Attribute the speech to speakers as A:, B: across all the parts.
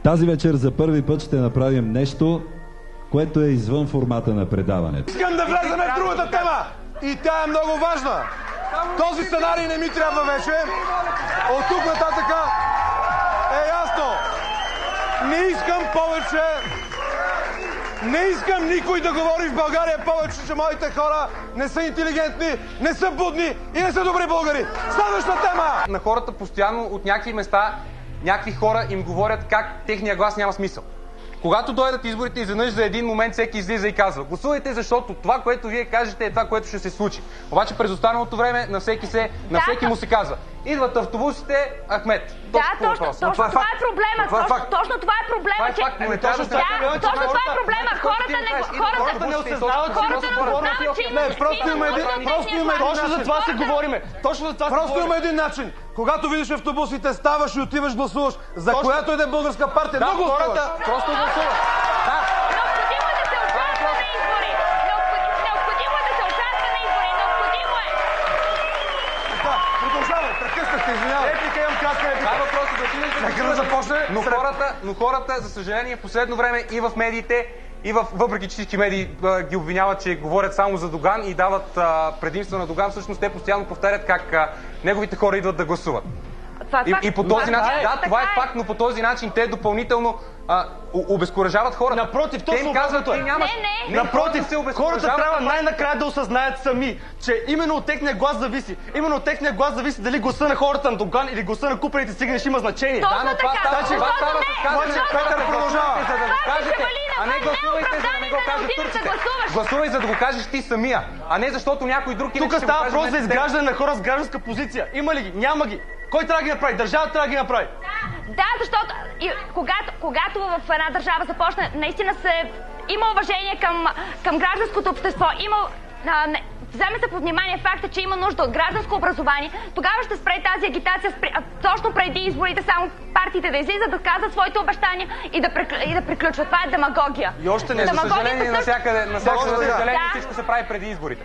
A: Тази вечер за първи път ще направим нещо, което е извън формата на предаването.
B: Искам да влезем в другата тема и тя е много важна. Този сценарий не ми трябва вече. От тук нататък е ясно. Не искам повече. Не искам никой да говори в България повече, че моите хора не са интелигентни, не са будни и не са добри българи. Следваща тема!
C: На хората постоянно от някакви места, някакви хора им говорят как техния глас няма смисъл. Когато дойдат изборите, изведнъж за един момент всеки излиза и казва: гласувайте, защото това, което вие кажете, е това, което ще се случи. Обаче през останалото време на всеки му се казва: идват автобусите, Ахмед.
D: Точно това е проблема. Точно това е проблема. Точно това е проблема. Хората не осъзнават, че има
B: Точно за това се говориме. Просто има един начин. Когато видиш автобусите, ставаш и отиваш гласуваш за която и да е българска партия.
C: Да, хората просто гласуват.
D: Необходимо е да се участва на избори. Необходимо е да се участва на избори. Необходимо е.
B: Да, продължавай. Прекъснахте, извинявай.
C: Реплика имам кратка реплика. Въпросът да отидеш
B: Нека да започне.
C: Но хората, за съжаление, в последно време и в медиите, и въпреки че всички медии ги обвиняват, че говорят само за Доган и дават предимство на Доган, всъщност те постоянно повтарят как неговите хора идват да гласуват. И по този начин, това е факт, но по този начин те допълнително обезкуражават хората.
E: Напротив, точно обратното е. Напротив, хората трябва най-накрая да осъзнаят сами, че именно от техния глас зависи. Именно от техния глас зависи дали гласа на хората на Доган или гласа на купените цигари ще има значение.
D: Точно така.
B: Петър продължава.
C: За да го кажете, а не гласувайте, за да не го кажат турците. Гласувай, за да го кажеш ти самия, а не защото някой друг иначе ще го каже.
E: Тук става въпрос за изграждане на хора с гражданска позиция. Има ли ги? Няма ги. Кой трябва да ги направи? Държавата трябва да ги направи.
D: Да, защото когато в една държава започне, наистина има уважение към гражданското общество, вземе се под внимание факта, че има нужда от гражданско образование, тогава ще спре тази агитация точно преди изборите, само партиите да излизат, да казват своите обещания и да приключват. Това е демагогия.
C: И още не, за съжаление, навсякъде всичко се прави преди изборите.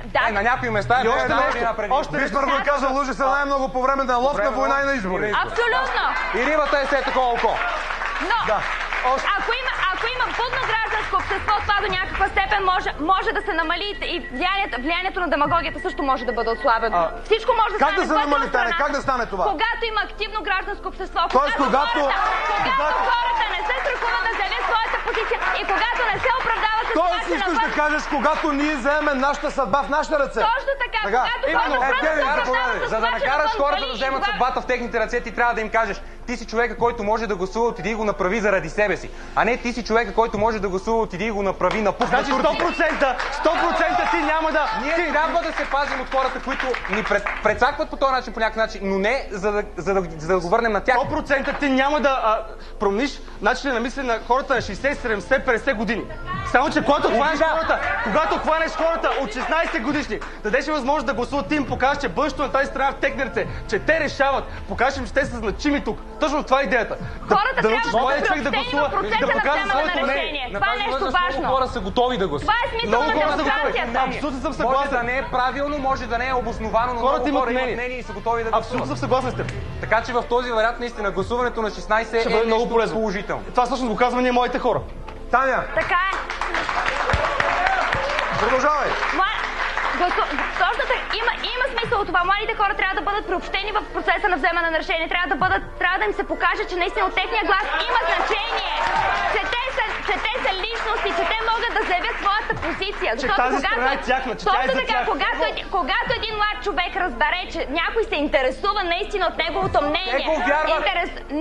D: Да.
C: На някои места
B: Бисмарк го каза: лъжи се най-много по време на ловна война и на избори.
D: Абсолютно.
C: И рибата е все такова око.
D: Но, ако има будно гражданско общество, това до някаква степен може да се намали и влиянието на демагогията също може да бъде отслабено. Всичко може да стане.
B: Как да се намали, Таня? Как да стане това?
D: Когато има активно гражданско общество,
B: когато
D: хората не се страхуват да заявят своята позиция и когато не се оправдават с
B: Тоест искаш да кажеш, когато ние вземем нашата съдба в нашите ръце.
D: Точно така.
C: За да накараш хората да вземат съдбата в техните ръце, ти трябва да им кажеш: ти си човека, който може да гласува, отиди и го направи заради себе си. А не ти си човека, който може да гласува, отиди и го направи на пук.
E: Значи 100% ти няма да...
C: Ние трябва да се пазим от хората, които ни прецакват по този начин, по някакъв начин, но не за да го върнем на тях.
E: 100% ти няма да промениш начина на мислене на хората на 60, 70, 50 години. Само че когато хванеш хората от 16 годишни, дадеш възможност да гласуват, ти им покажеш, че бъдещето на тази страна в техни ръце, че те решават, покажеш им, че те са значими тук. Точно това е идеята.
D: Хората
E: да научиш младия човек да гласува, да покаже своето мнение.
D: Това е нещо важно.
C: Много хора са готови да гласуват.
D: Това е смисъл на демокрацията.
E: Абсолютно съм съгласен.
C: Може да не е правилно, може да не е обосновано, но
E: хората
C: много хора имат мнение и са готови да гласуват.
E: Абсолютно съм съгласен с теб.
C: Така че в този вариант наистина гласуването на 16
E: ще бъде много полезно.
C: Положително.
E: Това всъщност го казваме ние, моите хора.
B: Таня!
D: Така е.
B: Продължавай!
D: Точно така. Има смисъл от това. Младите хора трябва да бъдат приобщени в процеса на вземане на решение. Трябва да им се покаже, че наистина от техния глас има значение. Че те са личности, че те могат да заявят своята позиция.
E: Че тази страна е тяхна, че тя е за тях.
D: Когато един млад човек разбере, че някой се интересува наистина от неговото мнение.
C: Те го вярват.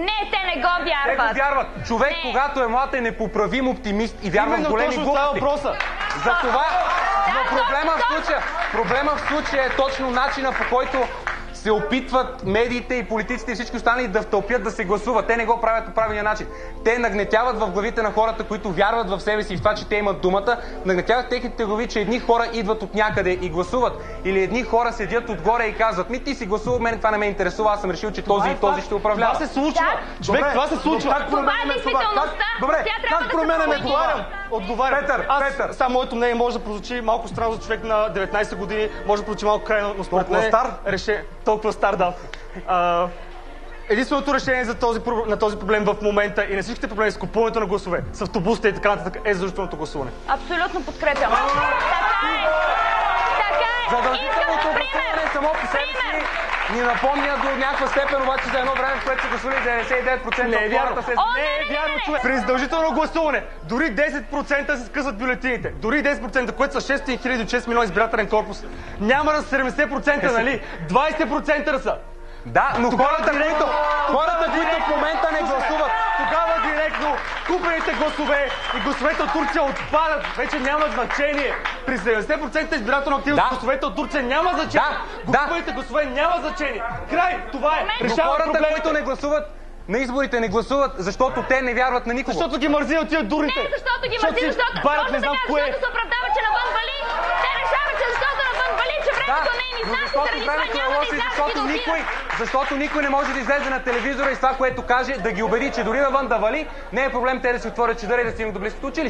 D: Не, те не го вярват.
C: Те го вярват. Човек, когато е млад, е непоправим оптимист и вярва в големи глупости. Затова... Но проблема в случая е точно начина, по който се опитват медиите и политиците и всички останали да втълпят да се гласуват. Те не го правят по правилния начин. Те нагнетяват в главите на хората, които вярват в себе си и в това, че те имат думата, нагнетяват техните глави, че едни хора идват от някъде и гласуват. Или едни хора седят отгоре и казват: ти си гласувал, мен това не ме интересува, аз съм решил, че този и този ще управлява.
E: Това се случва. Човек, това се случва.
B: Как променяме това? Добре, как променяме това?
E: Отговарям.
B: Петър.
E: Само моето мнение може да прозвучи малко странно за човек на 19 години, може да прозвучи малко крайно, но според
B: мен
E: толкова стар, толкова стар, да. единственото решение на този проблем в момента и на всичките проблеми с купуването на гласове, с автобусите и така нататък е задължителното гласуване.
D: Абсолютно подкрепям.
C: Задължителното гласуване само по себе си ни напомня до някаква степен, обаче за едно време, в което са гласували 99% от хората.
E: Не е вярно, човек. При задължително гласуване дори 10% се скъсват бюлетините. Дори 10%, което са 6 000 до 6 милиона избирателен корпус. Няма да са 70%, нали? 20% да са.
C: Да, но хората, които в момента не гласуват.
E: Тогава директно купените гласове и гласовете от Турция отпадат. Вече няма значение. При 70% избирателна активност гласовете от Турция няма значение. Купените гласове няма значение. Край, това е.
C: Решава хората, които не гласуват на изборите, не гласуват, защото те не вярват на никого.
E: Защото ги мързи от тия дурните.
D: Не, защото ги мързи, защото се оправдава, че навън вали. Те решават, че защото навън вали, че времето не е ни знак, заради това няма да изнасят.
C: Защото никой не може да излезе на телевизора и това, което каже, да ги убеди, че дори навън да вали, не е проблем те да си отворят чедъра и да стигнат до близкото училище.